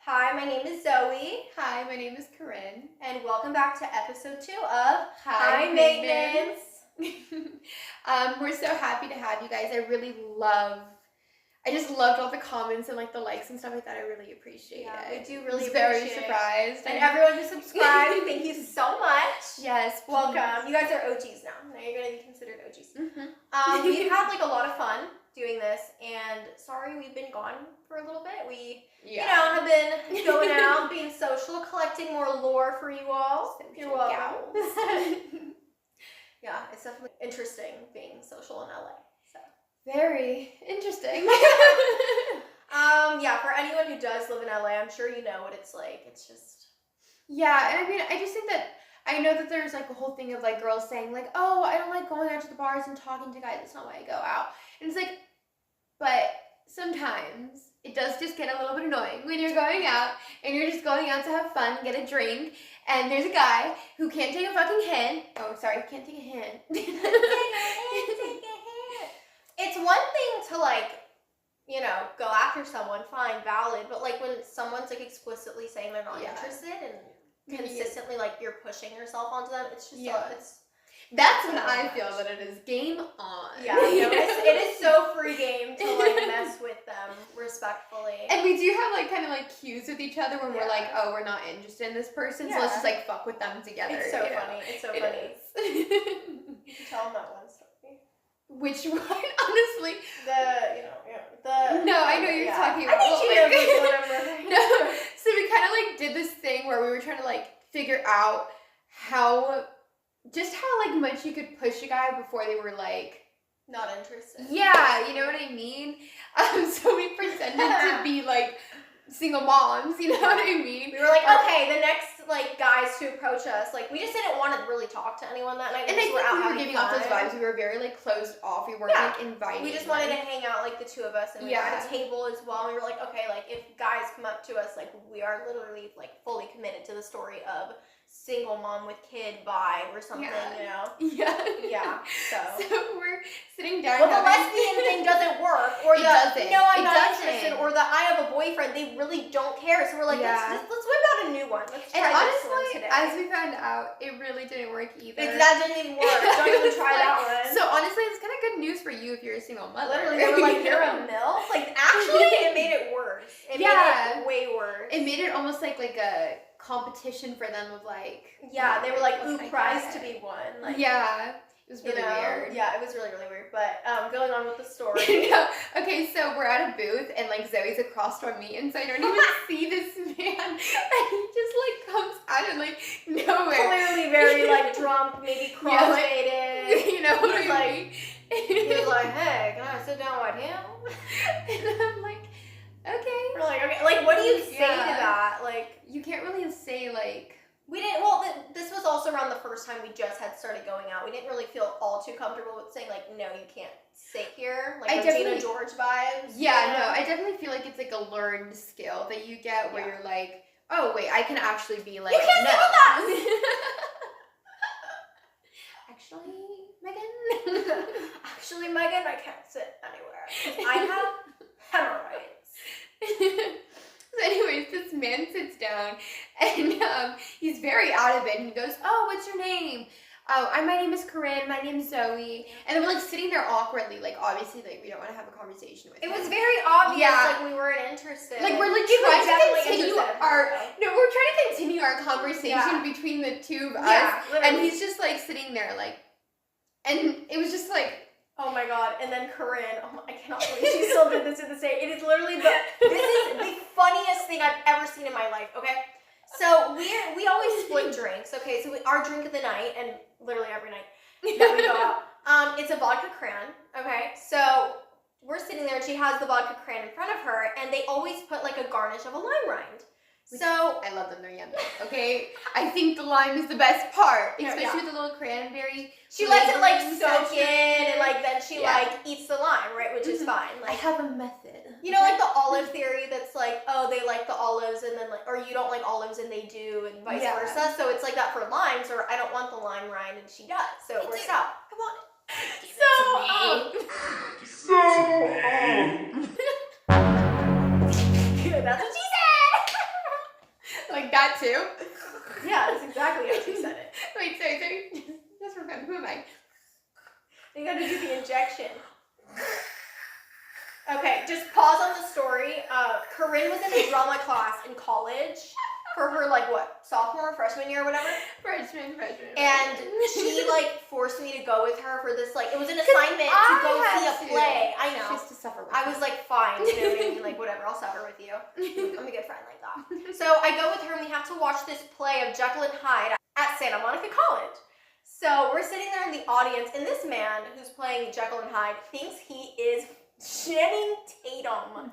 Hi, my name is Zoe. Hi, my name is Corinne. And welcome back to episode 2 of High Maintenance. We're so happy to have you guys. I just loved all the comments and like the likes and stuff like that. I really appreciate it. We do really very appreciate it. surprised. And everyone who subscribed, thank you so much. Yes, welcome. You guys are OGs now. Now you're going to be considered OGs. Mm-hmm. We've had like a lot of fun doing this, and sorry we've been gone for a little bit. We, have been going out, being social, collecting more lore for you all. You're welcome. Yeah, it's definitely interesting being social in LA. So Very interesting. Yeah, for anyone who does live in LA, I'm sure you know what it's like. It's just Yeah, and I mean, I just think that I know that there's like a whole thing of like girls saying like, oh, I don't like going out to the bars and talking to guys. That's not why I go out. And it's like, but sometimes it does just get a little bit annoying when you're going out and you're just going out to have fun, get a drink, and there's a guy who can't take a fucking hint. Oh, sorry, can't take a hint. take a hint. It's one thing to like, go after someone, fine, valid, but like when someone's like explicitly saying they're not interested and consistently like you're pushing yourself onto them, it's just that's when I feel that it is game on. Yeah, it is so free game to like mess with them respectfully. And we do have like kind of like cues with each other when we're like, oh, we're not interested in this person, so let's just like fuck with them together. It's so funny. It's so funny. You can tell them that one story. Which one? Honestly, No, I know you're talking about. I think you know which one. No, so we kind of like did this thing where we were trying to like figure out how like much you could push a guy before they were like not interested. Yeah, you know what I mean? So we pretended to be like single moms, you know what I mean? We were like, okay, the next like guys to approach us, like we just didn't want to really talk to anyone that night. And I think we were giving off those vibes. We were very like closed off. We weren't like inviting. We just wanted to hang out like the two of us and like at a table as well. And we were like, okay, like if guys come up to us, like we are literally like fully committed to the story of single mom with kid vibe or something, Yeah. Yeah. So we're sitting down. Well, the lesbian thing doesn't work, or I'm not interested, or I have a boyfriend. They really don't care. So we're like, let's whip out a new one. Let's try this one today. As we found out, it really didn't work either. That didn't even work. Don't even try that one. So honestly, it's kind of good news for you if you're a single mother. Literally, they were like, you're a MILF? Like, actually, it made it worse. It made it way worse. It made it almost like a competition for them of like... Yeah, they were like, ooh, prize to be won. Like, it was really weird. Yeah, it was really, really weird. But going on with the story. Okay, so we're at a booth and like Zoe's across from me, and so I don't even see this man, and he just like comes out of like nowhere. Clearly very like drunk, maybe cross-faded. You know what I mean? He was like, hey, can I sit down with him? And I'm like, okay. We're like, okay, like what do you say to that? Like, you can't really say like... We didn't, well, this was also around the first time we just had started going out. We didn't really feel all too comfortable with saying, like, no, you can't sit here. Like, Regina George vibes. Yeah, no, I definitely feel like it's, like, a learned skill that you get where you're like, oh, wait, I can actually be like, you can't sit with us! Actually, Megan, I can't sit anywhere. I have hemorrhoids. So anyways, this man sits down and he's very out of it, and he goes, oh, what's your name? Oh, my name is Corinne, my name is Zoe. And then we're like sitting there awkwardly, like obviously like we don't want to have a conversation with him. It was very obvious like we weren't interested. Like we're like trying to continue we're trying to continue our conversation between the two of us. Literally. And he's just like sitting there like, and it was just like, oh my god, and then Corinne, I cannot believe she still did this to this day. It is literally this is the funniest thing I've ever seen in my life, okay? So we always split drinks, okay? So our drink of the night, and literally every night that we go out, it's a vodka cran, okay? So we're sitting there and she has the vodka cran in front of her, and they always put like a garnish of a lime rind. So I love them, they're yummy. Okay, I think the lime is the best part, especially with the little cranberry. She lets it like soak in, and like then she like eats the lime, right? Which is fine. Like I have a method. You know, like the olive theory that's like, oh, they like the olives, and then like, or you don't like olives and they do, and vice versa. So it's like that for limes, or I don't want the lime rind and she does. So it works out. I want it. That's what she said. that too? Yeah, that's exactly how she said it. Wait, sorry. Just remember, who am I? You gotta do the injection. Okay, just pause on the story. Corinne was in a drama class in college for her, like, what, sophomore or freshman year or whatever? Freshman. And she, like, forced me to go with her for this, like, it was an assignment to go see a play. I know. Just to suffer with I was like, fine, you know what I mean? Like, whatever, I'll suffer with you. I'm a good friend like that. So I go with her and we have to watch this play of Jekyll and Hyde at Santa Monica College. So we're sitting there in the audience, and this man who's playing Jekyll and Hyde thinks he is Channing Tatum.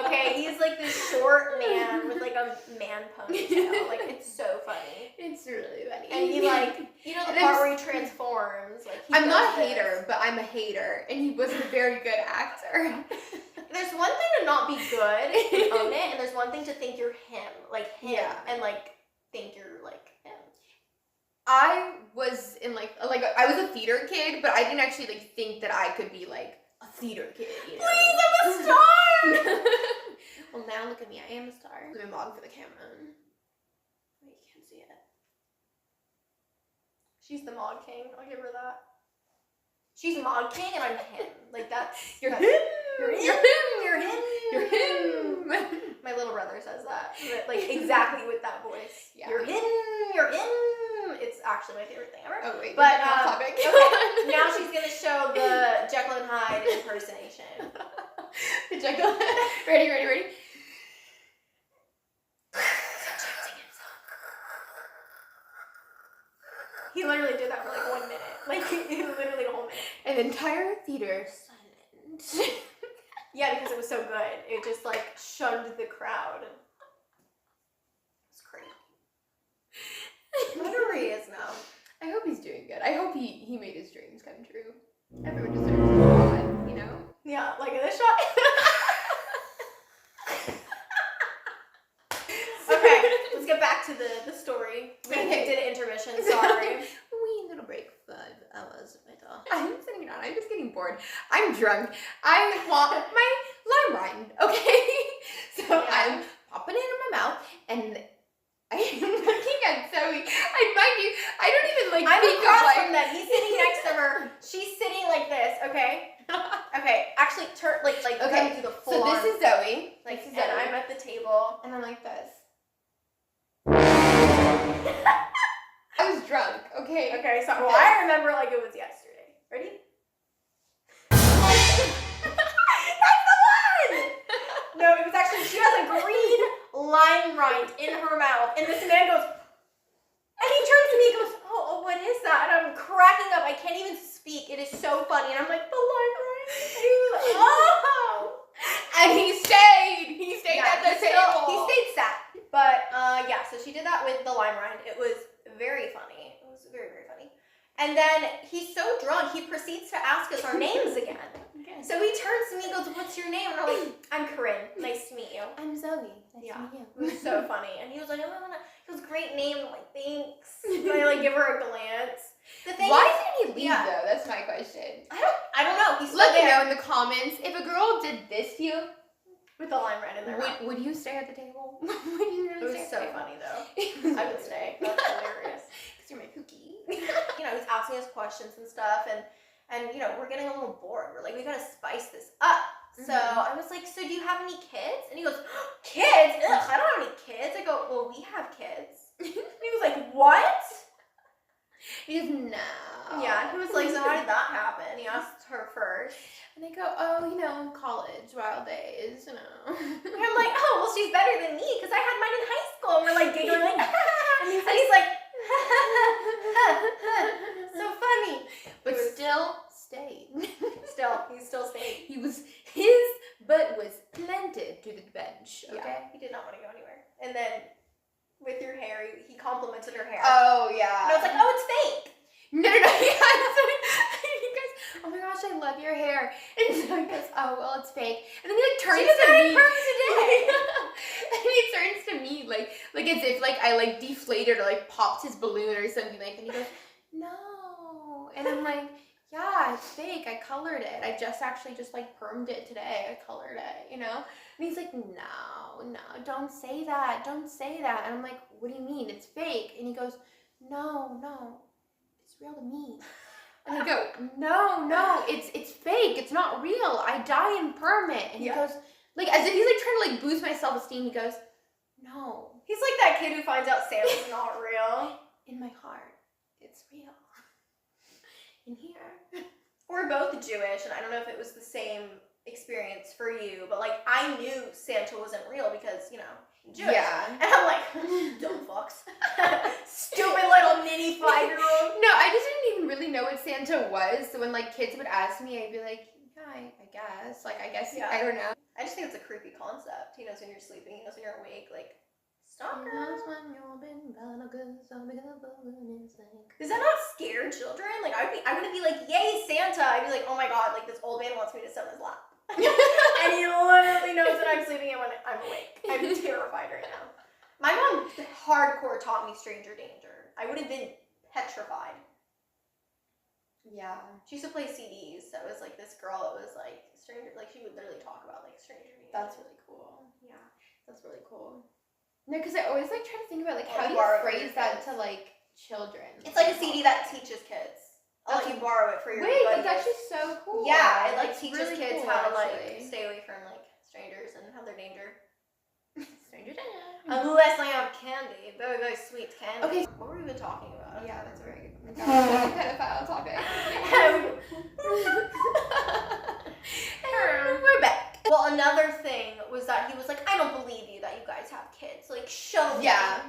Okay, he's like this short man with like a man ponytail. Like, it's so funny. It's really funny. And he, like, you know, the And part where he transforms. Like, he I'm not a does this. hater, but I'm a hater, and he was a very good actor. There's one thing to not be good and own it, and there's one thing to think you're him, like him, Yeah. and like think you're like him. I was in like I was a theater kid, but I didn't actually like think that I could be like a theater kid. You know? Please, I'm a star. Well, now look at me, I am a star. Let me log for the camera. Wait, you can't see it. She's the mod king. I'll give her that. She's mod king, and I'm him. Like, that's You're that's- him. You're him. You're him. You're him. My little brother says that, but, like, exactly with that voice. Yeah. You're him. You're him. It's actually my favorite thing ever. Oh wait, But that's off topic. okay, now she's gonna show the Jekyll and Hyde impersonation. The Jekyll. Ready. He literally did that for like 1 minute. Like, literally a whole minute. An entire theater silent. Yeah, because it was so good. It just like shunned the crowd. It's crazy. I wonder where he is now. I hope he's doing good. I hope he made his dreams come true. Everyone deserves God, you know? Yeah, like in this shot. Okay, let's get back to the story. We Okay. did an intermission, sorry. Wee little break, 5 hours later. I'm sitting down, I'm just getting bored. I'm drunk. I want my lime rind, okay? So Yeah. I'm popping it in my mouth and I'm looking at Zoe. I mind you, I don't even like I'm think across of like from them. He's sitting next to her. She's sitting like this, okay? Okay, actually turn like Okay, come to the full so on. this is Zoe. like, This is and Zoe. I'm at the table. And I'm like this. I was drunk, okay? Okay, so well, Okay. I remember like it was yesterday. Ready? That's the one! No, it was actually, she has a green lime rind in her mouth, and this man goes, and he turns to me and goes, oh, what is that? And I'm cracking up. I can't even speak. It is so funny. And I'm like, the lime rind? And he was like, oh! And he stayed. He stayed Yeah, at the he table. He stayed sat. But yeah, so she did that with the lime rind. It was very funny. It was very, very funny. And then he's so drunk, he proceeds to ask us our names again. Okay. So he turns to me and goes, what's your name? And I'm like, I'm Corinne. Nice to meet you. I'm Zoe. Nice Yeah. to meet you. It was so funny. And he was like, oh, he goes, great name. I'm like, thanks. And I like give her a glance. The thing Why is, didn't he leave yeah. though? That's my question. I don't know. He's still Let me there know in the comments if a girl did this to you. with the lime rind in their mouth. Would you stay at the table? Would you It really was stay so at the table? funny though. I would stay. That's hilarious. Because you're my cookie. You know, he's asking us questions and stuff, and you know, we're getting a little bored. We're like, we gotta spice this up. So I was like, so do you have any kids? And he goes, kids? Ugh, I don't have any kids. I go, well, we have kids. And he was like, what? He goes, no. Yeah, he was like, so how did that happen? He asked her first. And they go, oh, you know, college, wild days, you know. And I'm like, oh, well, she's better than me because I had mine in high school. And we're like giggling, like, and he's like, so funny. But It was- still stayed. He still stayed. His butt was planted to the bench, okay? Yeah, he did not want to go anywhere. And then with your hair, he complimented her hair. Oh, yeah. And I was like, oh, it's fake. No. Yeah, so he goes, oh my gosh, I love your hair. And so he goes, oh, well, it's fake. And then he like turns She just to got me. it perms today. And he turns to me like as if like I like deflated or like popped his balloon or something like. And he goes, no. And I'm like, yeah, it's fake. I colored it. I just actually just like permed it today. I colored it, you know? And he's like, no, don't say that. Don't say that. And I'm like, what do you mean? It's fake. And he goes, no, it's real to me. And I go, no, it's fake. It's not real. I dye and perm it. And he goes, like, as if he's like trying to like boost my self-esteem. He goes, no. He's like that kid who finds out Santa's not real. In my heart, it's real. In here. We're both Jewish, and I don't know if it was the same experience for you, but like I knew Santa wasn't real because, you know, Jewish. Yeah. And I'm like, dumb fucks. Stupid little nitty 5-year-old. No, I just didn't even really know what Santa was. So when like kids would ask me, I'd be like, yeah, I guess. Like, I guess, Yeah. I don't know. I just think it's a creepy concept. He knows when you're sleeping, he knows when you're awake. Like, stalker. Does that not scare children? Like, I wouldn't be like, yay, Santa. I'd be like, oh my god, like this old man wants me to sit on his lap. And he literally knows that I'm sleeping and when I'm awake. I'm terrified right now. My mom hardcore taught me stranger danger. I would have been petrified. Yeah. She used to play CDs. That was like this girl that was like stranger, like she would literally talk about like stranger danger. That's really cool. Yeah. That's really cool. No, because I always like try to think about like how Like do you borrow it for phrase your that kids. to like children. It's like a CD that teaches kids. I'll let you borrow it for your Wait, buddies. that's actually so cool. Yeah, it like It's teaches really kids cool, how to actually. like stay away from like strangers and have their danger. Stranger danger. Unless I have candy, very very sweet candy. Okay. What were we even talking about? Yeah, that's a very good. That's a pedophile topic. We're back. Well, another thing was that he was like, I don't believe you that you guys have kids. Like, show me. Yeah.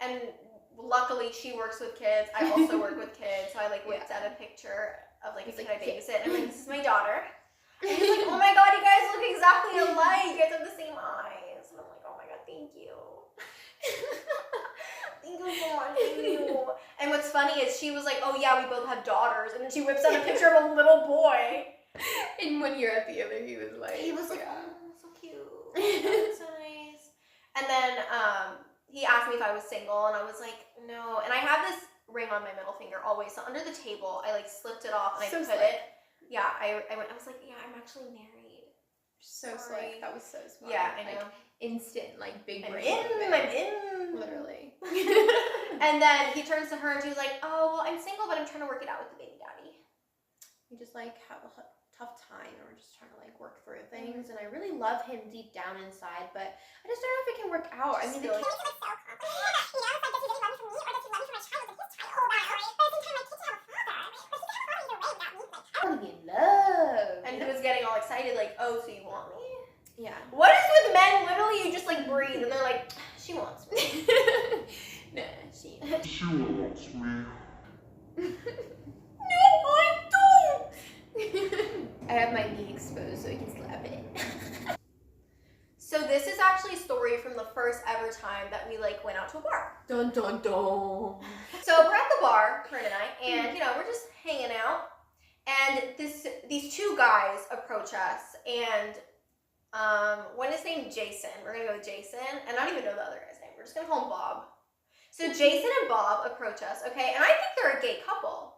And luckily, she works with kids. I also work with kids, so I like whipped out a picture of like a kid I babysit. And I'm like, this is my daughter. And he's like, oh my god, you guys look exactly alike. You guys have the same eyes. And I'm like, oh my god, thank you. Thank you so much. Thank you. And what's funny is she was like, oh yeah, we both have daughters. And then she whips out a picture of a little boy. And when you're at the other, he was like, Oh, so cute. That's so nice. And then he asked me if I was single, and I was like, no. And I have this ring on my middle finger always. So under the table, I like slipped it off and So I put slick. it. Yeah, I was like, yeah, I'm actually married. So Sorry. slick. That was so smart. Yeah, I know. Like, instant, like big I'm brain. in. movement. I'm in. Literally. And then he turns to her and she was like, oh, well, I'm single, but I'm trying to work it out with the baby daddy. We just like have a tough time, and we're just trying to like work through things. And I really love him deep down inside, but I just don't know if it can work out. I mean, the Really? I want to be in love. And he was getting all excited, like, oh, so you want me? Yeah. What is with men? Literally, you just like breathe, and they're like, she wants me. Nah, she. She wants me. No, I don't. I have my knee exposed so I can slap it. So this is actually a story from the first ever time that we like went out to a bar. Dun dun dun. So we're at the bar, Corinne and I, and you know we're just hanging out, and these two guys approach us, and one is named Jason. We're gonna go with Jason, and I don't even know the other guy's name. We're just gonna call him Bob. So Jason and Bob approach us, okay, and I think they're a gay couple,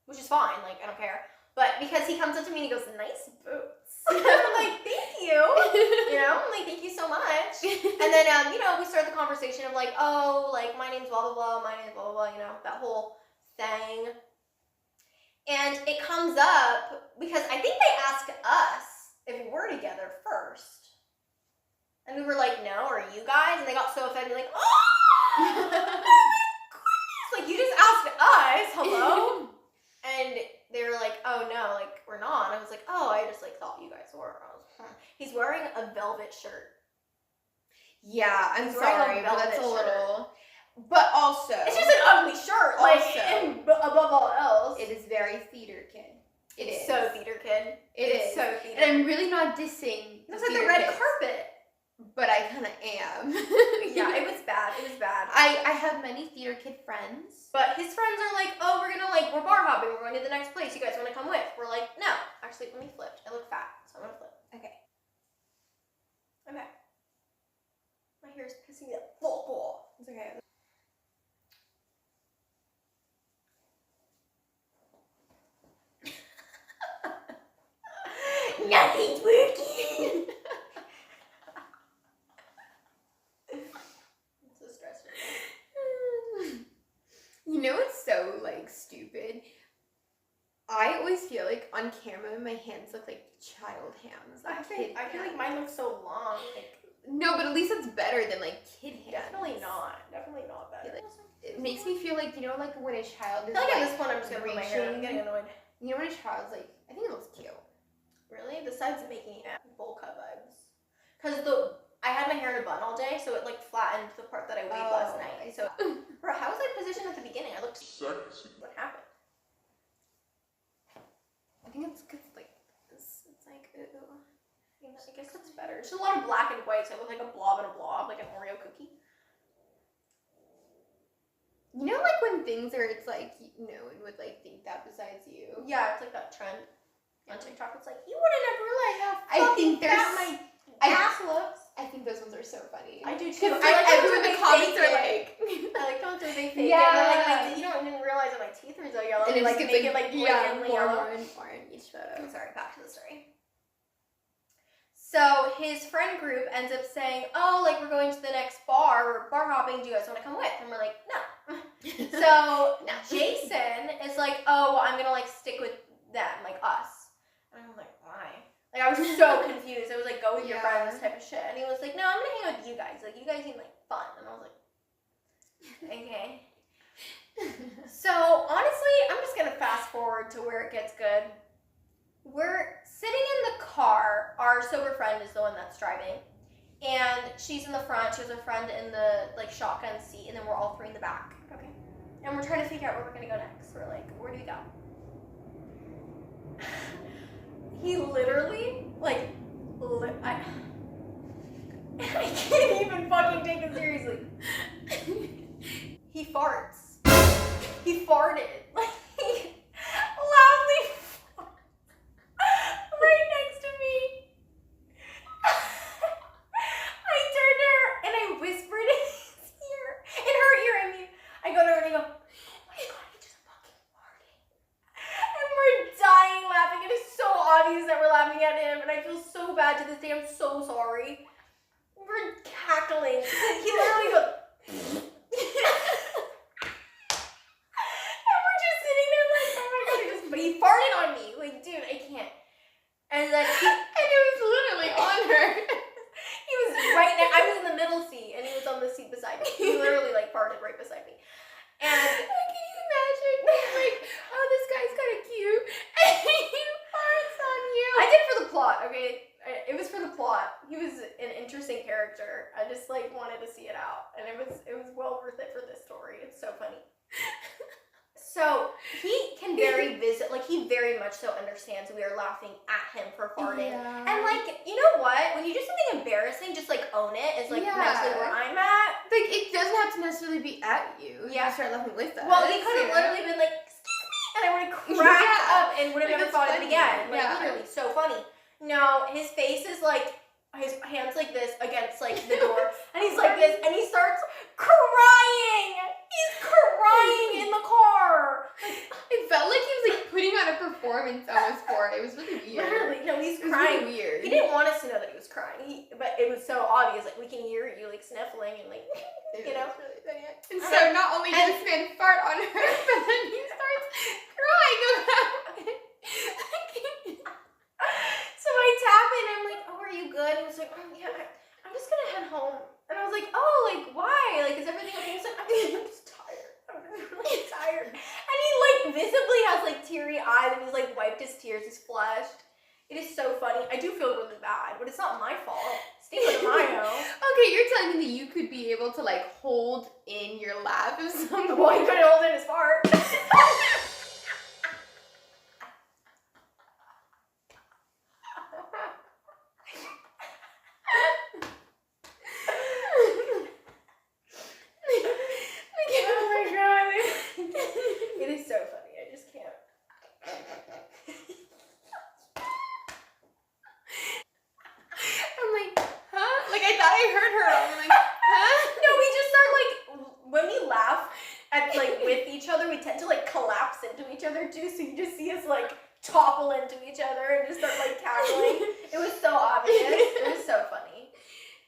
which is fine. Like I don't care, but because he comes up to me and he goes, "Nice boots," I'm like, "Thank you," you know, I'm like, "Thank you so much." And then you know we start the conversation of like, "Oh, like my name's blah blah blah, my name's blah blah blah," you know, that whole thing. And it comes up because I think they asked us if we were together first. And we were like, no, are you guys? And they got so offended, like, oh my goodness, like you just asked us, hello? And they were like, oh no, like we're not. And I was like, oh, I just like thought you guys were. I was, huh. He's wearing a velvet shirt. Yeah, I'm He's wearing a sorry, but that's a velvet shirt. little. But also, It's just an ugly shirt, like Also, and above all else. it is very theater kid. It It's is. so theater kid. It is. So theater. And I'm really not dissing. It was like the red carpet. But I kind of am. Yeah, it was bad. It was bad. I have many theater kid friends. But his friends are like, oh, we're bar hopping. We're going to the next place. You guys want to come with? We're like, no. Actually, let me flip. I look fat, so I'm going to flip. Okay. Okay. My hair is pissing me the fuck off. It's okay. I always feel like on camera my hands look like child hands. I Like feel kid like hands. mine looks so long. Like, No, but at least it's better than like kid hands. definitely not. Definitely not better. It makes me feel like, you know, like when a child is I feel like at like this point I'm just gonna put my hair. I'm reaching. getting annoyed. You know when a child's like, I think it looks cute. Really? The sides making it bowl cut vibes. Cause I had my hair in a bun all day, so it like flattened the part that I waved last night. So, bro, how was I positioned at the beginning? I looked. Sexy. What happened? I think it's good, like, it's like, ooh. I guess it's better. It's just a lot of black and white, so it looks like a blob and a blob, like an Oreo cookie. You know, like when things are, it's like, no one would like think that besides you. Yeah, it's like that trend on TikTok. It's like you wouldn't have realized how I fucking think there's, fat my ass looks. I think those ones are so funny. I do too. Because I like everyone in when the they comments fake are it. like, I like how they fake it. Yeah. And they're like, you don't even realize that my teeth are so yellow. and They it like just make gets it like yeah, blatantly more yellow. and more in each photo. I'm sorry, back to the story. So his friend group ends up saying, oh, like we're going to the next bar, we're bar hopping, do you guys want to come with? And we're like, no. So Jason is like, oh, well, I'm gonna like stick with them, like us. And I'm like, why? Like I was so confused. I was like, go with your Yeah. friends type of shit. And he was like, no, I'm gonna hang out with you guys. Like you guys seem like fun. And I was like, okay. So honestly, I'm just gonna fast forward to where it gets good. We're sitting in the car. Our sober friend is the one that's driving, and she's in the front. She has her friend in the like shotgun seat, and then we're all three in the back. Okay. And we're trying to figure out where we're gonna go next. We're like, where do we go? He literally like, I can't even fucking take it seriously. He farts. He farted. Like, he loudly farted right next to me. I turned to her and I whispered in his ear. In her ear, I mean. I go to her and I go, oh my god, he just fucking farted. And we're dying laughing. It is so obvious that we're laughing at him. And I feel so bad to this day. I'm so sorry. We're cackling. He literally goes, and we're just sitting there like, oh my god, but he farted on me. Like, dude, I can't. And then And it was literally on her. he was right now. I was in the middle seat and he was on the seat beside me. He literally like farted right beside me. And Can you imagine being like, oh, this guy's kind of cute, and he farts on you? I did for the plot, okay? It was for the plot. He was an interesting character. I just like wanted to see it out, and it was well worth it for this story. It's so funny. So he can very he very much so understands we are laughing at him for farting. Yeah. And like, you know what? When you do something embarrassing, just like own it is like Yeah. mentally where I'm at. Like, it doesn't have to necessarily be at you. Yeah. You start laughing with us. Well, he could have you know? literally been like, excuse me, and I would have cracked Yeah. up and would have Like, never it's thought of it funny. again. Like, Yeah. literally, so funny. No, his face is like, his hands like this against like the door, and he's like this, and he starts crying. He's crying in the car. It felt like he was like putting on a performance almost for it. It was really weird. Literally, no, he's It was crying. really weird. He didn't want us to know that he was crying, but it was so obvious. Like we can hear you like sniffling and like, It you know. was really funny. And so not only does this man fart on her, but then he starts crying about it. So I tap in and I'm like, oh, are you good? And he was like, oh, yeah, I'm just gonna head home. And I was like, oh, like, why? Like, is everything okay? He's like, I'm just tired. I'm really tired. And he, like, visibly has, like, teary eyes and he's, like, wiped his tears. He's flushed. It is so funny. I do feel really bad, but it's not my fault. Cinco de Mayo. Okay, you're telling me that you could be able to like hold in your laugh of someone. Well, he couldn't hold in his fart. Oh my god. It is so funny. I just can't. I'm like, huh? Like I thought I heard her. I'm like, huh? No, we just start like when we laugh at like with each other, we tend to like collapse into each other too. So you just see us like topple into each other and just start like cackling. It was so obvious. It was so funny.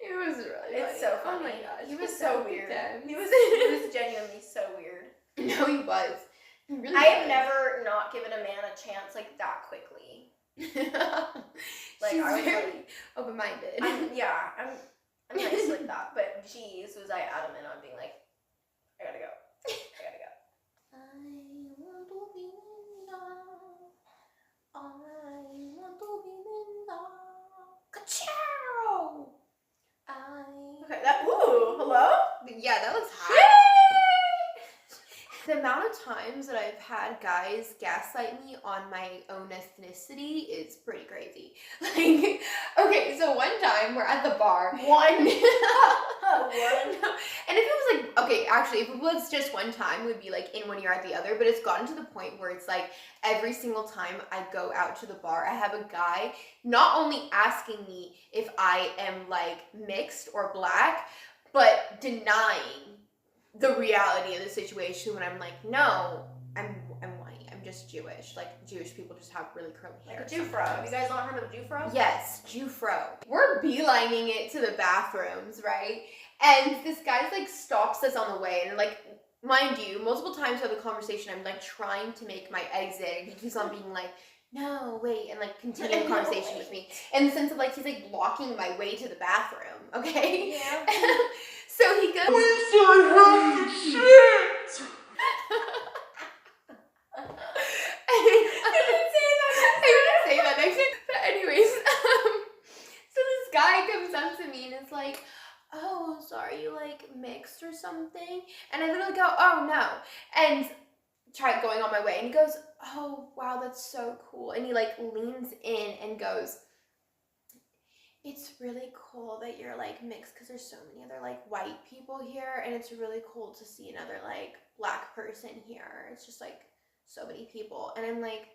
It was really It's funny. so Oh my funny. gosh. He was Good so times, good weird. times. He was genuinely so weird. No, he was. It really I have does. never not given a man a chance like that quickly. Like, She's I was very like- open-minded. I'm nice like that, but geez, was I adamant on being like, I gotta go. I want to be Linda. I want to be Linda. Ka-chow! Okay, hello? Yeah, that was hot. The amount of times that I've had guys gaslight me on my own ethnicity is pretty crazy. Like, okay, so one time we're at the bar. One. And if it was like, okay, actually, if it was just one time, it would be like in one ear out the other, but it's gotten to the point where it's like every single time I go out to the bar, I have a guy not only asking me if I am like mixed or black, but denying the reality of the situation when I'm like, no, I'm white, I'm just Jewish. Like, Jewish people just have really curly hair. Like a Jufro. Have you guys not heard of a Jufro? Yes, Jufro. We're beelining it to the bathrooms, right? And this guy's like stops us on the way, and like, mind you, multiple times throughout the conversation, I'm like trying to make my exit, and he keeps on being like, no, wait, and like continuing the conversation with me in the sense of like he's like blocking my way to the bathroom, okay? Yeah. So he goes, Holy shit! I didn't say that next time. But anyways, so this guy comes up to me and is like, oh, so are you like mixed or something? And I literally go, oh no. And try going on my way. And he goes, oh, wow, that's so cool. And he like leans in and goes, it's really cool that you're like mixed because there's so many other like white people here. And it's really cool to see another like black person here. It's just like so many people. And I'm like,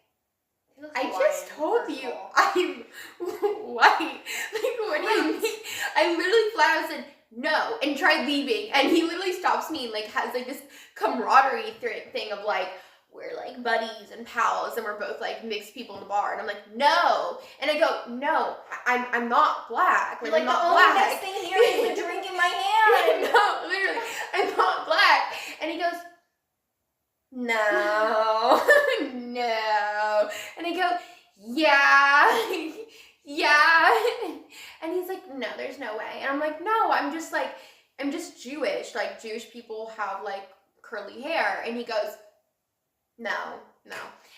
I just told you I'm white. Like, what do you mean? I literally flat out said no and tried leaving. And he literally stops me and like has like this camaraderie thing of like, we're like buddies and pals and we're both like mixed people in the bar. And I'm like, no. And I go, no, I'm not black. You're Like, like, I'm the not only black. next thing here is the drink in my hand. No, literally, I'm not black. And he goes, no, no. And I go, yeah, yeah. And he's like, no, there's no way. And I'm like, no, I'm just Jewish. Like, Jewish people have like curly hair. And he goes, no.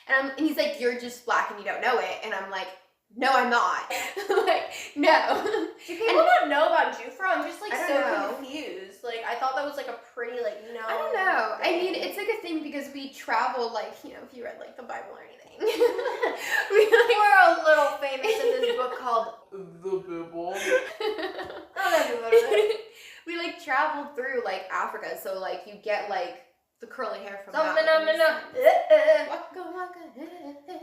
And he's like, you're just black and you don't know it. And I'm like, no, I'm not. Like, no. Do people not know about Jufro? I'm just like I don't so know. confused. Like, I thought that was like a pretty like I don't know. I mean, thing. it's like a thing because we travel, like, you know, if you read like the Bible or anything. we like, We're a little famous in this book called The Bible. we like travel through like Africa, so like you get like the curly hair from that.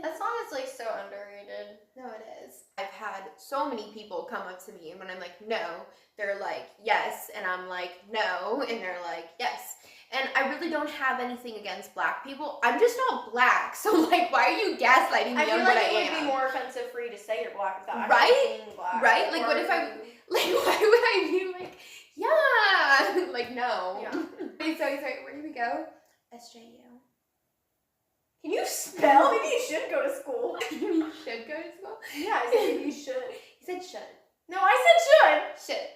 That song is like so underrated. No, it is. I've had so many people come up to me and when I'm like, no, they're like, yes. And I'm like, no. And they're like, yes. And I really don't have anything against black people. I'm just not black. So like, why are you gaslighting me I feel on like what I it would am? be more offensive for you to say you're black without Right? actually being black. Right? Like, what if I- Like, why would I be like, yeah? Like, no. Yeah. Wait, sorry, where did we go? SJU. Can you spell? Maybe you should go to school. You should go to school? Yeah, I said maybe you should. He said shouldn't. No, I said should. Should.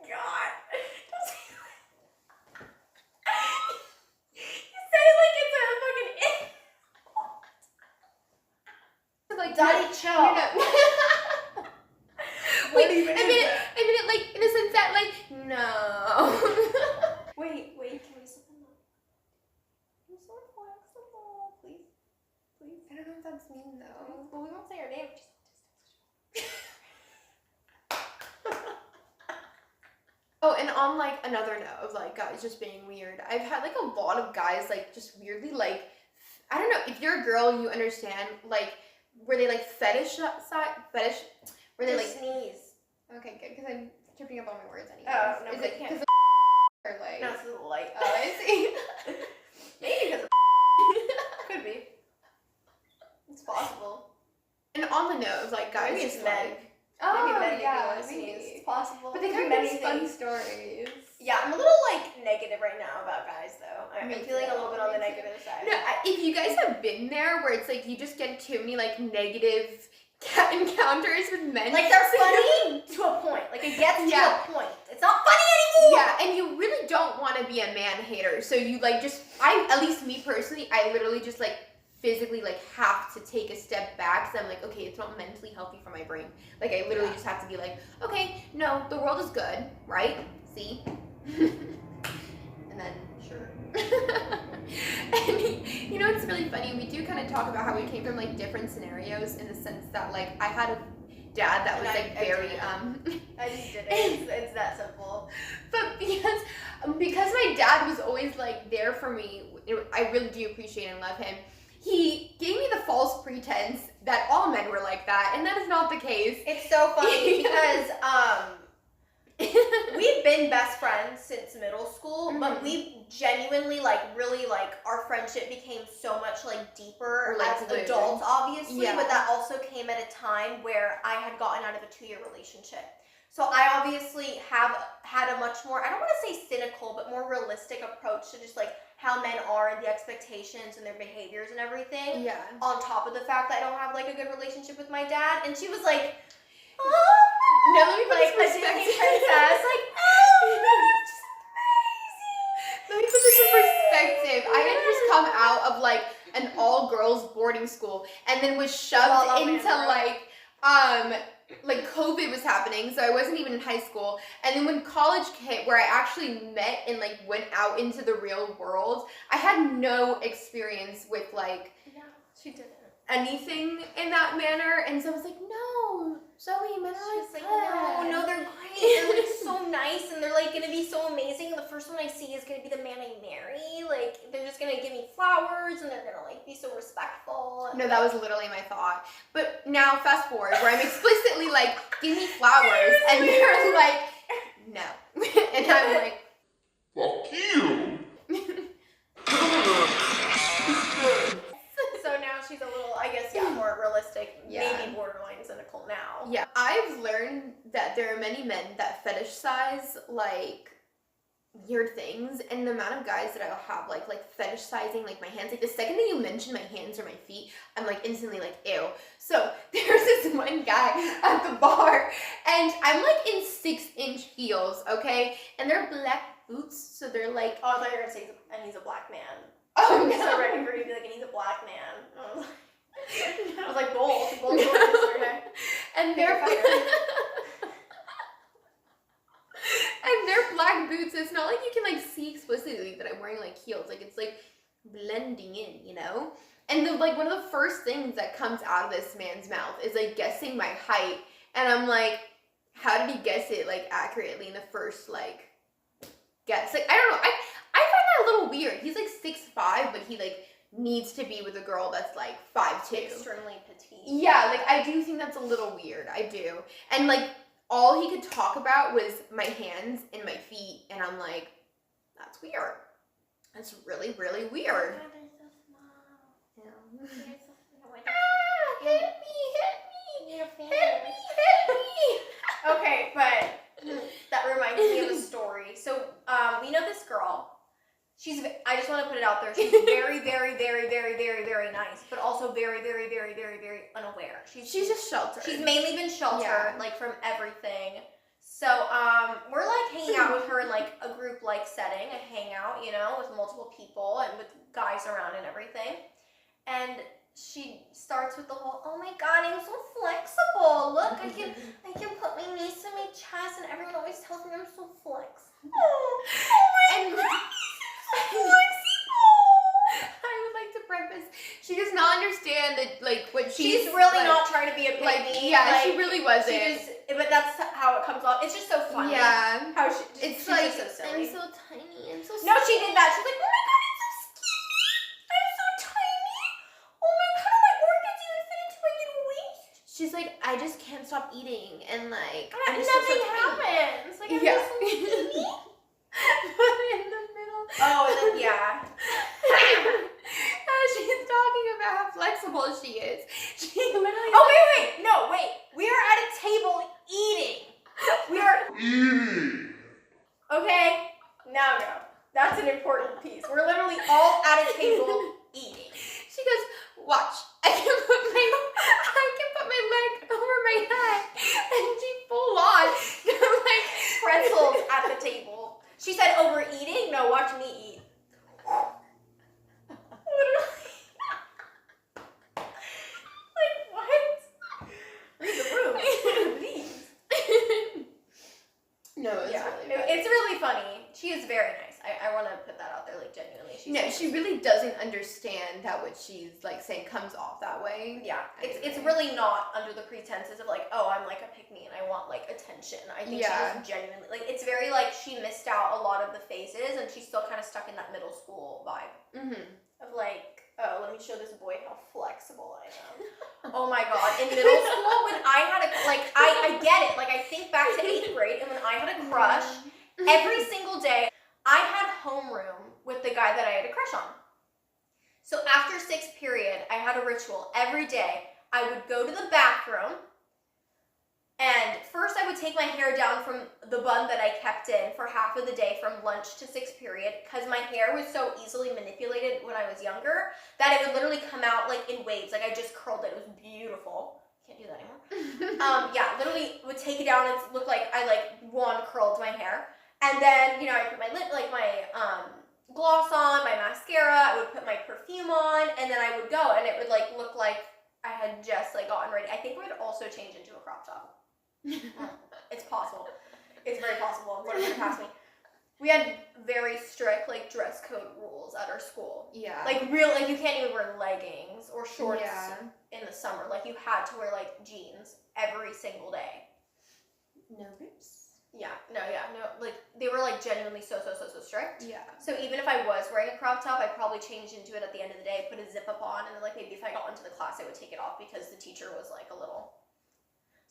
God. You said it like it's a fucking Like, Daddy Cho. no. What Wait, even I is mean it, that? I mean it like in a sense that like no. Wait, can we stop on that? I'm so flexible. Please. I don't know if that's mean though. Well, we won't say her name. Oh, and on like another note of like guys just being weird, I've had like a lot of guys like just weirdly like, I don't know, if you're a girl you understand like where they like fetish where they like sneeze. okay good because I'm tripping up on my words anyway. Oh, no, is but it you can't. because or like No, it's a little light. oh I see. Maybe because of could be. It's possible. And on the note of like guys Maybe it's just men. like Maybe men yeah, want to maybe. sneeze. It's possible. But they Could be kind of many fun things. stories. Yeah, I'm a little like negative right now about guys though. I'm Me feeling a too, little bit on the me too. negative side. No, if you guys have been there where it's like you just get too many like negative encounters with men. Like they're funny to a point. Like it gets Yeah. to a point. It's not funny anymore. Yeah, and you really don't want to be a man hater. So you like just at least me personally, I literally just like physically like have to take a step back because I'm like, okay, it's not mentally healthy for my brain. Like I literally just have to be like, okay, no, the world is good, right? See? And then sure. And you know, it's really funny. We do kind of talk about how we came from like different scenarios in the sense that like I had a dad that was And like I very didn't. I just did it. It's that simple. But because my dad was always like there for me, I really do appreciate and love him. He gave me the false pretense that all men were like that, and that is not the case. It's so funny because we've been best friends since middle school, but Mhm. we genuinely like really like our friendship became so much like deeper Or, like, as glue. adults, obviously. Yeah. But that also came at a time where I had gotten out of a 2-year relationship. So I obviously have had a much more, I don't want to say cynical, but more realistic approach to just like how men are and the expectations and their behaviors and everything. Yeah. On top of the fact that I don't have like a good relationship with my dad. And she was like, oh, No, let me put like a this in Disney perspective. princess, like, oh, that's just amazing. Let me put this in perspective. I had just come out of like an all girls boarding school and then was shoved La La into Land, like COVID was happening, so I wasn't even in high school. And then when college hit, where I actually met and like went out into the real world, I had no experience with like No, she didn't. anything in that manner, and so I was like, no, Zoe, men are She's like like, no, they're great. They're like so nice, and they're like gonna be so amazing. The first one I see is gonna be the man I marry. Like they're just gonna give me flowers, and they're gonna like be so respectful. No, that was literally my thought. But now fast forward where I'm explicitly like, give me flowers, and they're like, no. And I'm like, Fuck you. So now she's a little, I guess, more realistic, Yeah. maybe borderline cynical now. yeah. I've learned that there are many men that fetishize like weird things, and the amount of guys that I'll have like fetishizing like my hands. Like the second that you mention my hands or my feet, I'm like instantly like ew. So there's this one guy at the bar, and I'm like in 6-inch heels, okay, and they're black boots, so they're like, Oh, I thought you were gonna say, and he's a black man. oh I'm no. so ready for you to be like, and he's a black man. I was like, bold, No. yesterday. And Pick a they're fighter. and they're black boots. It's not like you can like see explicitly that I'm wearing like heels. Like it's like blending in, you know? And then like one of the first things that comes out of this man's mouth is like guessing my height. And I'm like, how did he guess it like accurately in the first like guess? Like I don't know. I find that a little weird. He's like 6'5", but he like needs to be with a girl that's like 5'2". Extremely petite. Yeah, like I do think that's a little weird. I do. And like all he could talk about was my hands and my feet, and I'm like, that's weird. That's really, really weird. God, they're so small. Yeah. They're so small. Ah, hit me, You're hit me, hit me. Okay, but that reminds me of a story. So, we know this girl. I just want to put it out there. She's very, very, very, very, very, very nice, but also very, very, very, very, very unaware. She's just sheltered. She's mainly been sheltered, Yeah. like from everything. So, we're like hanging out with her in like a group like setting, a hangout, you know, with multiple people and with guys around and everything. And she starts with the whole, oh my god, I'm so flexible. Look, I can put my knees to my chest, and everyone always tells me I'm so flexible. And I would like to preface, she does not understand that like what She's she's really like, not trying to be a pick like me. yeah, like, she really wasn't. She just, but that's how it comes off. It's just so funny. Yeah. How she, It's she's like, just so silly. I'm so tiny, I'm so No, she did that. She's like, oh my god, I'm so skinny. I'm so tiny. Oh my god, my organs even fit into my little waist. She's like, I just can't stop eating, and like, And I'm just so nothing tiny. happens. Like, I'm Yeah. just so skinny. But in the middle. Oh, and then, yeah. She's talking about how flexible she is. She literally. Oh, wait. No, wait. We are at a table eating. We are, Eating. okay? Now go. That's an important piece. We're literally all at a table eating. She goes, watch. I can put my leg over my head, and she full on like Pretzels at the table. She said overeating? No, watch me eat. Literally. Like, what? Read the room, please. No, it's Yeah, really no, funny. it's really funny. She is very nice. I want to put that out there, like, genuinely. No, she really doesn't understand that what she's like saying comes off that way. Yeah, it's Anyway. really not under the pretenses of like, oh, I'm like a pick me and I want like attention. I think she just genuinely like it's very like she missed out a lot of the phases and she's still kind of stuck in that middle school vibe Mm-hmm. of like, oh, let me show this boy how flexible I am. Oh my god, in middle school when I had a like I get it. Like I think back to 8th grade and when I had a crush, every single day I had homeroom with the guy that I had a crush on. So after 6th period, I had a ritual. Every day, I would go to the bathroom, and first I would take my hair down from the bun that I kept in for half of the day from lunch to 6th period, because my hair was so easily manipulated when I was younger that it would literally come out like in waves. Like I just curled it. It was beautiful. Can't do that anymore. Yeah, literally would take it down and look like I like wand curled my hair. And then, you know, I put my lip, like my gloss on, my mascara, I would put my perfume on, and then I would go, and it would like look like I had just like gotten ready. I think we would also change into a crop top. It's possible. It's very possible. What is gonna pass me? We had very strict like dress code rules at our school. Yeah. Like real, like you can't even wear leggings or shorts Yeah. in the summer. Like you had to wear like jeans every single day. No rips. Yeah, no, like they were like genuinely so strict. Yeah. So even if I was wearing a crop top, I'd probably change into it at the end of the day, put a zip up on, and then like maybe if I got into the class, I would take it off because the teacher was like a little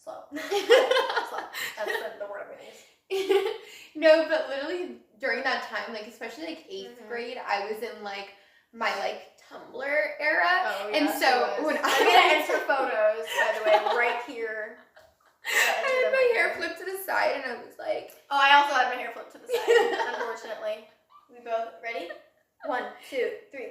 slow. Slow. That's the word I'm gonna use. No, but literally during that time, like especially like 8th Mhm. grade, I was in like my like Tumblr era. Oh, And yeah, so she was. when I'm gonna enter photos, by the way, right here. I had my hair flipped to the side and I was like, Oh, I also had my hair flipped to the side, unfortunately. We both ready? 1, 2, 3.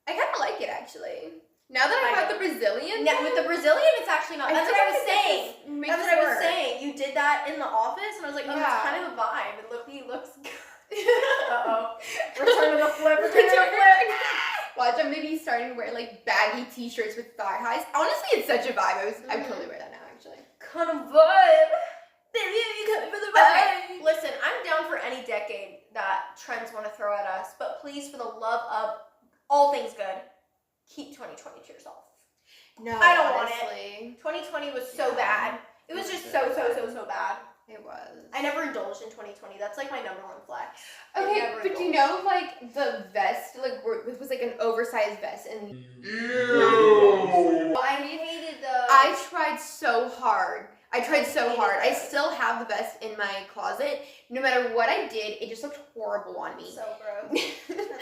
I kind of like it actually. Now that I I have know. the Brazilian, Yeah, with the Brazilian, it's actually not. That's what I was saying. Makes That's what I was work. saying. You did that in the office, and I was like, oh, Yeah. it's kind of a vibe. He looks good. Uh-oh. Return to the flip. Return to the flip. Watch, I'm gonna be starting to wear like baggy t-shirts with thigh highs. Honestly, it's such a vibe. I'd totally wear that now, actually. Kind of vibe. Baby, you coming for the vibe? Okay. Listen, I'm down for any decade that trends want to throw at us, but please, for the love of all things good, keep 2020 to yourself. No, I don't want it. honestly, 2020 was so Yeah. bad. It was just so bad. it was. I never indulged in 2020. That's like my number one flex. Okay, never but you know, like the vest, like it was like an oversized vest, and Ew. I hated those. I tried so hard. I still have the vest in my closet. No matter what I did, it just looked horrible on me. So gross. That's so gross.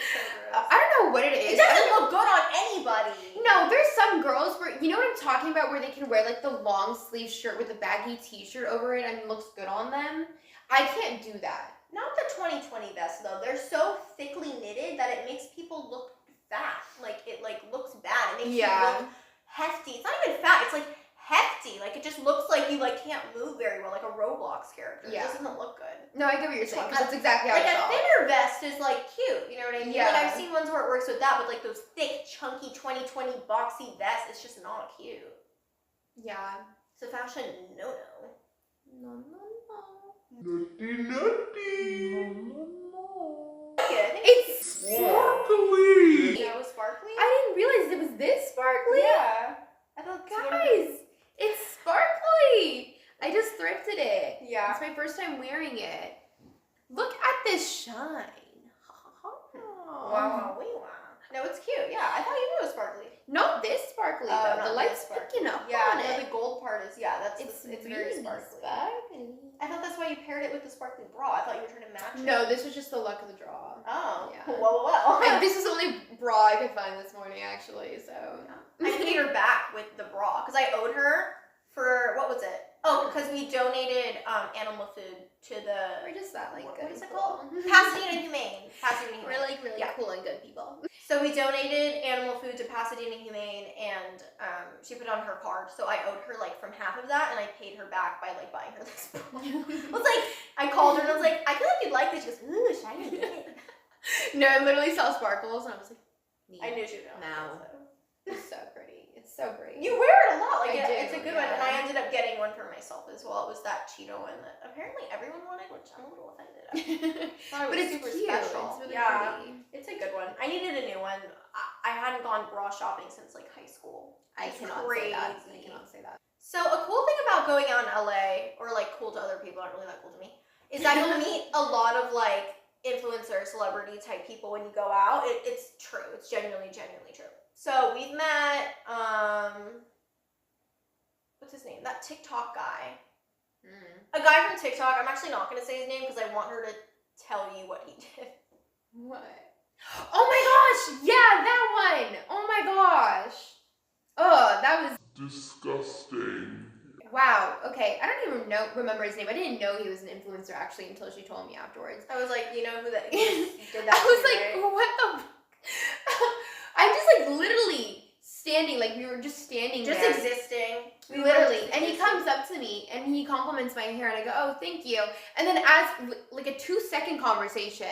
I don't know what it is. It doesn't look good on anybody. No, there's some girls where, you know what I'm talking about, where they can wear like the long sleeve shirt with a baggy t-shirt over it and it looks good on them. I can't do that. Not the 2020 vests though. They're so thickly knitted that it makes people look fat. Like it like looks bad. It makes you look hefty. It's not even fat. It's like hefty. Like it just looks like you like can't move very well, like a Roblox character. Yeah. It doesn't look good. No, I get what you're saying, because that's exactly how Like I a felt. thinner vest is like cute, you know what I mean? Yeah. Like I've seen ones where it works with that, but like those thick, chunky 2020 boxy vests, it's just not cute. Yeah. It's a fashion no-no. No. Nutty, nutty. Yeah, I think It's Sparkly. it was sparkly. I didn't realize it was this sparkly. Yeah. I thought Guys, it's sparkly. I just thrifted it. Yeah. It's my first time wearing it. Look at this shine. Wow, wee wow. No, it's cute. Yeah, I thought you knew it was sparkly. Not this sparkly Oh, though. not The light's this sparkly. picking up Yeah, on no, it. the gold part is that's It's very really sparkly. sparkly. I thought that's why you paired it with the sparkly bra. I thought you were trying to match it. No, this was just the luck of the draw. Oh. Yeah. Well. This is the only bra I could find this morning, actually. So I paid her back with the bra because I owed her for what was it? Oh, because because we donated animal food to the We're just that like What good is it people. Pasadena Humane. Pasadena Humane. We're like really Yeah. cool and good people. So we donated animal food to Pasadena Humane, and she put on her card. So I owed her like from half of that, and I paid her back by like buying her this book. I was like, I called her and I was like, I feel like you'd like this. She goes, ooh, shiny, get it. No, I literally saw sparkles and I was like, I knew she would know. No. It's so pretty. It's so pretty. You wear it a lot. Like I do, it's a good one, and I yeah. ended up getting one for myself as well. It was that Cheeto one that apparently everyone wanted, which I'm a little offended at. Thought it was But it's super cute. special. It's really yeah, pretty. it's a good one. I needed a new one. I hadn't gone bra shopping since like high school. I It's cannot say that. I crazy. cannot say that. So a cool thing about going out in LA, or like cool to other people, not really that cool to me, is that you'll meet a lot of like influencer, celebrity type people when you go out. It's true. It's genuinely true. So we've met, what's his name? That TikTok guy. A guy from TikTok. I'm actually not going to say his name because I want her to tell you what he did. What? Oh my gosh! Yeah, that one! Oh my gosh! Oh, that was Disgusting. wow. Okay, I don't even remember his name. I didn't know he was an influencer actually until she told me afterwards. I was like, you know who that is? Did that I was to you, like, right? what the? I'm just like literally standing, like we were just standing Just there. existing. We were Literally, just and he existing. comes up to me and he compliments my hair, and I go, "Oh, thank you." And then, as like a 2-second conversation,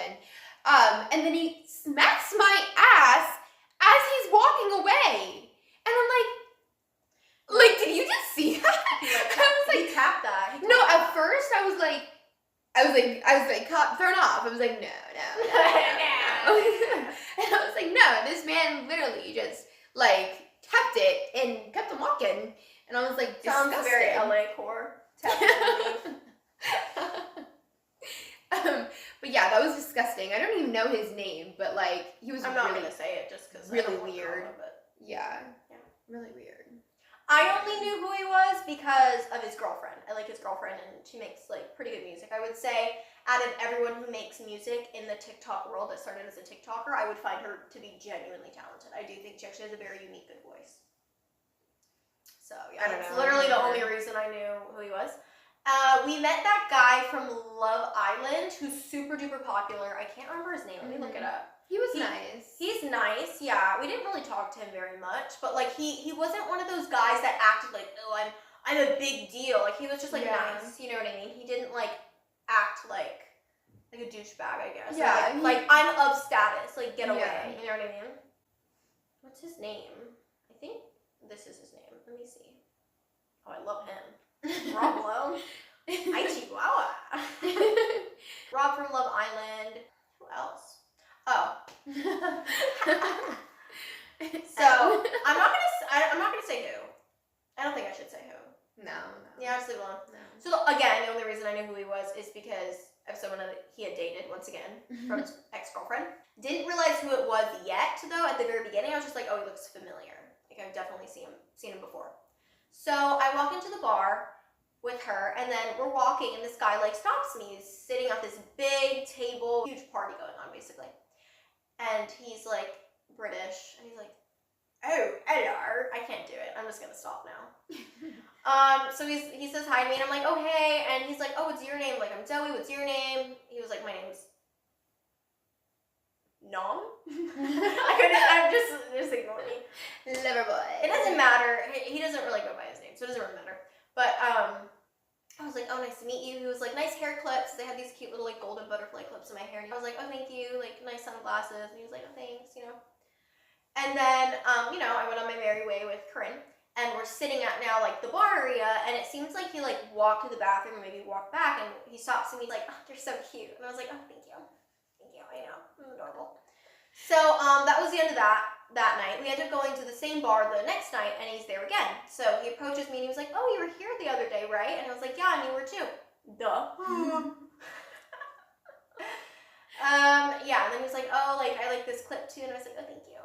and then he smacks my ass as he's walking away, and I'm like, did you just see that? I was like, he tapped that. He no. tapped At that. first, I was like, thrown off. I was like, no. And I was like, no. This man literally just like tapped it and kept on walking. And I was like, Sounds disgusting. very LA core. Tapping and leave. But yeah, that was disgusting. I don't even know his name, but like he was I'm not really, gonna say it just because really weird. But yeah, Yeah. really weird. I only knew who he was because of his girlfriend. I like his girlfriend, and she makes like pretty good music. I would say out of everyone who makes music in the TikTok world that started as a TikToker, I would find her to be genuinely talented. I do think she actually has a very unique, good voice. So yeah, I don't that's know. literally the only reason I knew who he was. We met that guy from Love Island who's super duper popular. I can't remember his name. Let me look it up. He was He- nice. He's nice, yeah. We didn't really talk to him very much, but like he wasn't one of those guys that acted like, oh, I'm a big deal. Like he was just like Yeah. nice, you know what I mean? He didn't like act like a douchebag, I guess. Or, Yeah, like I'm of status, like get away. Yeah. You know what I mean? What's his name? I think this is his name. Let me see. Oh, I love him. Rob Lowe. Hi, Chihuahua. Rob from Love Island. Who else? Oh. So I'm not gonna say who. I don't think I should say who. no. Yeah, just leave it alone. No. So again, the only reason I knew who he was is because of someone that he had dated once again from his ex-girlfriend. Didn't realize who it was yet though. At the very beginning, I was just like, oh, he looks familiar. Like I've definitely seen him before. So I walk into the bar with her, and then we're walking, and this guy like stops me. He's sitting at this big table, huge party going on basically, and he's like British, and he's like, oh, hello. I can't do it. I'm just gonna stop now. So he says hi to me, and I'm like, oh hey, and he's like, oh, what's your name? Like, I'm Zoe. What's your name? He was like, my name's Nom. I'm just ignore me. Loverboy. It doesn't matter. He doesn't really go by his name, so it doesn't really matter. But I was like, oh, nice to meet you. He was like, nice hair clips. They had these cute little like golden butterfly clips in my hair, and I was like, oh, thank you. Like nice sunglasses. And he was like, oh, thanks. You know. And then I went on my merry way with Corinne, and we're sitting at now like the bar area, and it seems like he like walked to the bathroom and maybe walked back, and he stops and he's like, oh, you're so cute. And I was like, oh, thank you. I know, I'm adorable. So that was the end of that night. We ended up going to the same bar the next night, and he's there again. So he approaches me and he was like, oh, you were here the other day, right? And I was like, yeah, and you were too. Duh. Yeah, and then he was like, oh, like I like this clip too, and I was like, oh, thank you.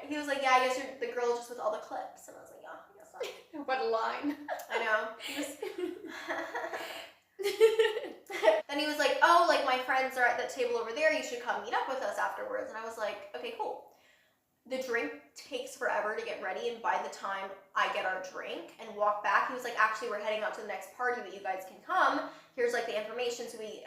He was like, yeah, I guess you're the girl just with all the clips, and I was like, yeah, I guess so. What a line. I know. Then he was like, oh, like my friends are at that table over there, you should come meet up with us afterwards. And I was like, okay, cool. the drink takes forever to get ready, and by the time I get our drink and walk back, he was like, actually, we're heading out to the next party, but you guys can come. Here's like the information. So he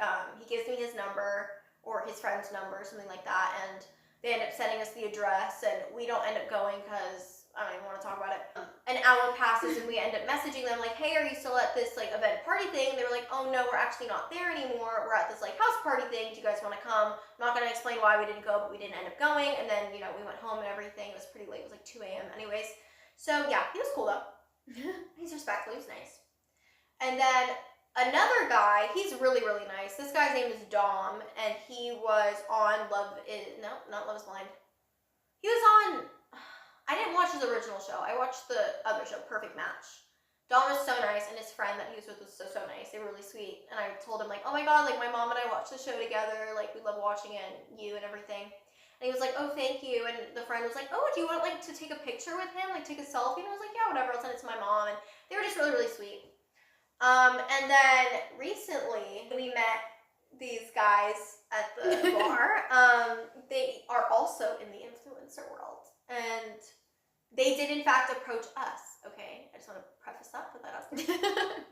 gives me his number or his friend's number, something like that, and they end up sending us the address, and we don't end up going because I don't even want to talk about it. An hour passes, and we end up messaging them like, hey, are you still at this like event party thing? And they were like, oh no, we're actually not there anymore. We're at this like house party thing. Do you guys want to come? I'm not going to explain why we didn't go, but we didn't end up going. And then, you know, we went home and everything. It was pretty late. It was like 2 a.m. anyways. So yeah, he was cool though. He's respectful. He was nice. And then another guy, he's really, really nice. This guy's name is Dom, and he was on not Love is Blind. He was on, I didn't watch his original show. I watched the other show, Perfect Match. Dom was so nice, and his friend that he was with was so nice. They were really sweet. And I told him, like, oh my god, like, my mom and I watched the show together. Like, we love watching it, and you and everything. And he was like, oh, thank you. And the friend was like, oh, do you want, like, to take a picture with him? Like, take a selfie? And I was like, yeah, whatever. I'll send it to my mom. And they were just really, really sweet. And then recently, we met these guys at the bar. They are also in the influencer world. And they did, in fact, approach us, okay? I just want to preface that, put that out there.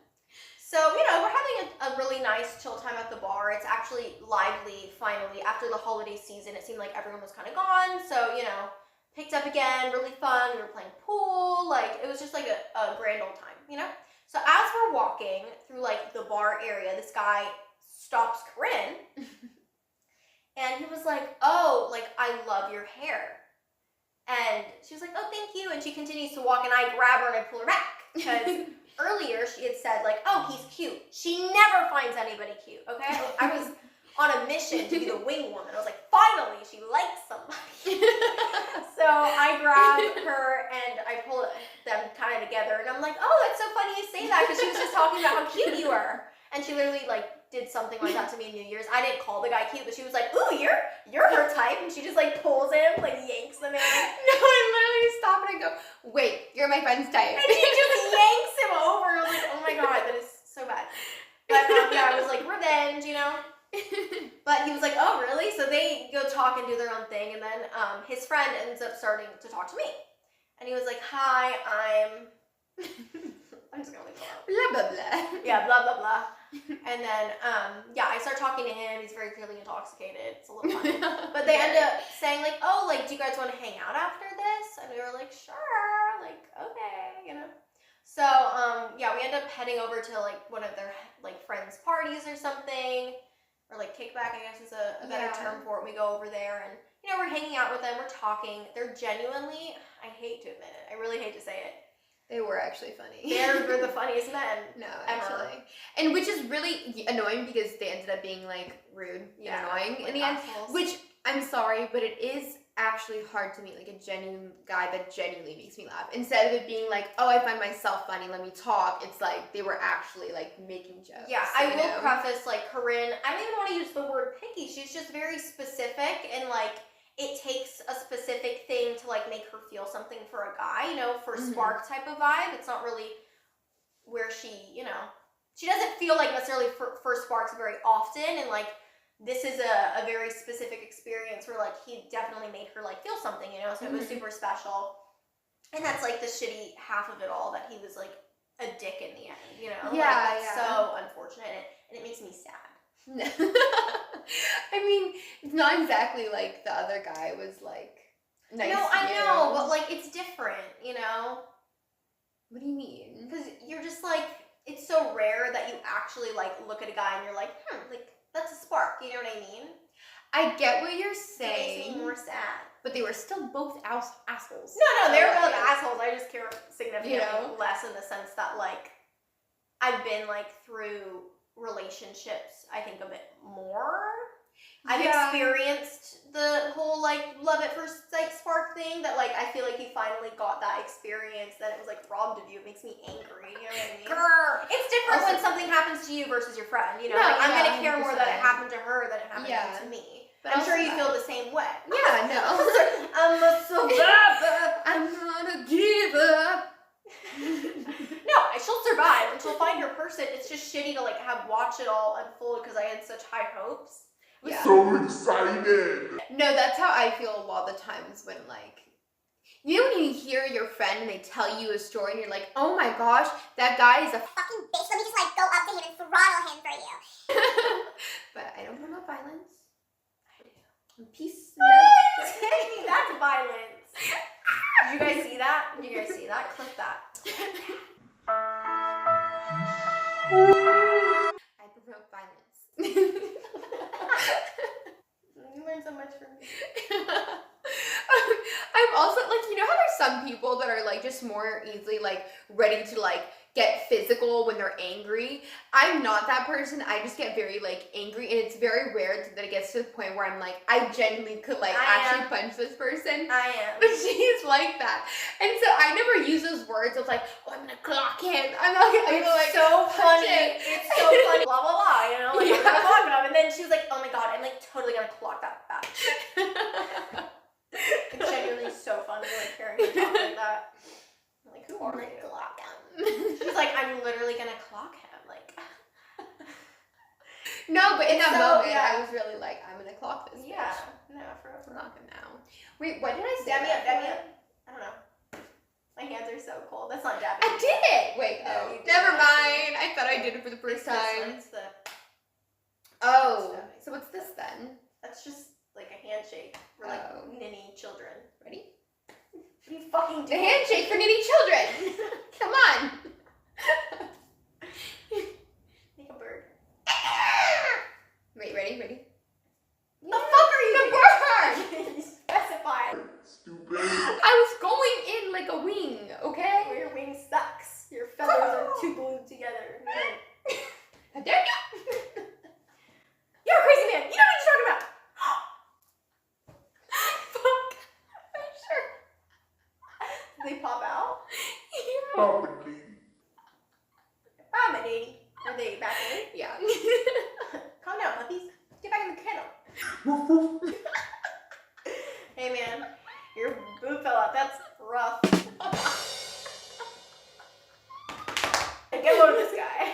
So, you know, we're having a really nice chill time at the bar. It's actually lively, finally. After the holiday season, it seemed like everyone was kind of gone. So, you know, picked up again, really fun. We were playing pool. Like, it was just like a grand old time, you know? So as we're walking through, like, the bar area, this guy stops Corinne. And he was like, oh, like, I love your hair. And she was like, oh, thank you. And she continues to walk, and I grab her and I pull her back. Because earlier she had said, like, oh, he's cute. She never finds anybody cute, okay? I was on a mission to be the wing woman. I was like, finally, she likes somebody. So I grab her and I pull them kind of together. And I'm like, oh, that's so funny you say that. Because she was just talking about how cute you were. And she literally, like, did something like that to me in New Year's. I didn't call the guy cute, but she was like, ooh, you're her type. And she just, like, pulls him, like, yanks him in. No, I literally stop and I go, wait, you're my friend's type. And she just yanks him over. And I was like, oh my god, that is so bad. But, yeah, I was like, revenge, you know? But he was like, oh, really? So they go talk and do their own thing. And then his friend ends up starting to talk to me. And he was like, hi, I'm just going to leave it alone. Blah, blah, blah. Yeah, blah, blah, blah. And then, yeah, I start talking to him. He's very clearly intoxicated. It's a little funny. But they end up saying, like, oh, like, do you guys want to hang out after this? And we were like, sure. Like, okay, you know. So, yeah, we end up heading over to, like, one of their, like, friends' parties or something. Or, like, kickback, I guess is a better term for it. We go over there and, you know, we're hanging out with them. We're talking. They're genuinely, I hate to admit it. I really hate to say it. They were actually funny. They're the funniest men. No, ever. actually. And which is really annoying because they ended up being, like, rude and annoying like in the end. assholes. Which, I'm sorry, but it is actually hard to meet, like, a genuine guy that genuinely makes me laugh. Instead of it being like, oh, I find myself funny, let me talk, it's like they were actually, like, making jokes. Yeah, I will preface, like, Corinne, I don't even want to use the word picky. She's just very specific, and, like, it takes a specific thing to, like, make her feel something for a guy, you know, for spark type of vibe. It's not really where she, you know, she doesn't feel like necessarily for sparks very often, and, like, this is a very specific experience where, like, he definitely made her, like, feel something, you know, so it was super special. And that's, like, the shitty half of it all, that he was, like, a dick in the end, you know? Yeah, like, that's so unfortunate, and it makes me sad. I mean, it's not exactly like the other guy was, like, nice. No, I know, but, like, it's different, you know? What do you mean? Because you're just, like, it's so rare that you actually, like, look at a guy and you're like, like, that's a spark, you know what I mean? I get what you're It makes saying, me more sad. but they were still both assholes. No, they're So, both like, assholes. I just care significantly you know? less in the sense that, like, I've been, like, through relationships, I think, a bit more. I've experienced the whole, like, love at first sight spark thing, that, like, I feel like you finally got that experience, that it was, like, robbed of you. It makes me angry, you know what I mean? Grr. It's different Also- when something happens to you versus your friend, you know? No, like, I'm yeah, gonna care more that it 100%. happened to her than it happened Yeah. to me. But I'm also sure you that- feel the same way. Yeah, no. I'm a survivor. I'm gonna give up. No, she'll survive and she'll find her person. It's just shitty to, like, have watch it all unfold because I had such high hopes. Yeah. So excited. No, that's how I feel a lot of the times when, like, You know when you hear your friend and they tell you a story and you're like, oh my gosh, that guy is a fucking bitch. Let me just like go up to him and throttle him for you. But I don't promote violence. I do. Peace. That's violence. Did you guys see that? Did you guys see that? Clip that. I promote violence. You learned so much from me. I'm also like, you know how there's some people that are like just more easily like ready to like get physical when they're angry. I'm not that person. I just get very like angry, and it's very rare that it gets to the point where I'm like, I genuinely could like actually punch this person. I am. But she's like that, and so I never use those words of like, oh, I'm gonna clock him. I'm not gonna It's like so punch funny. him. It's so funny. Blah blah blah. You know, like Yeah. I'm gonna clock him, and then she was like, "Oh my god, I'm like totally gonna clock that bitch." It's genuinely so funny, like hearing her talk like that. I'm like, who are you? Clock him. She's like, I'm literally gonna clock him. Like, No, but in that So, moment, yeah. I was really like, I'm gonna clock this yeah, bitch. no, for real. Knock him down. Wait, what did I say? Dab me up, that dab me for? up. I don't know. My hands are so cold. That's not dabbing. I did it! Wait, No, oh, you did never it. mind. I thought I did it for the It's first this one, time. it's the, Oh, Dabbing. so what's this then? that's just like a handshake for like Oh. ninny children. Ready? What are you fucking The doing? handshake for needy children! Come on! Make a bird. Wait, ready? The fuck are you The doing? bird! You specified. Stupid. I was going in like a wing, okay? Where your wing sucks. Your feathers are too glued together. How dare you! You're a crazy man. You know what you're talking about. Fuck. I'm sure. They pop out. Property. I'm an 80. Are they back in? Yeah. Calm down, puppies. Get back in the kennel. Hey man, your boob fell out. That's rough. Get load of this guy.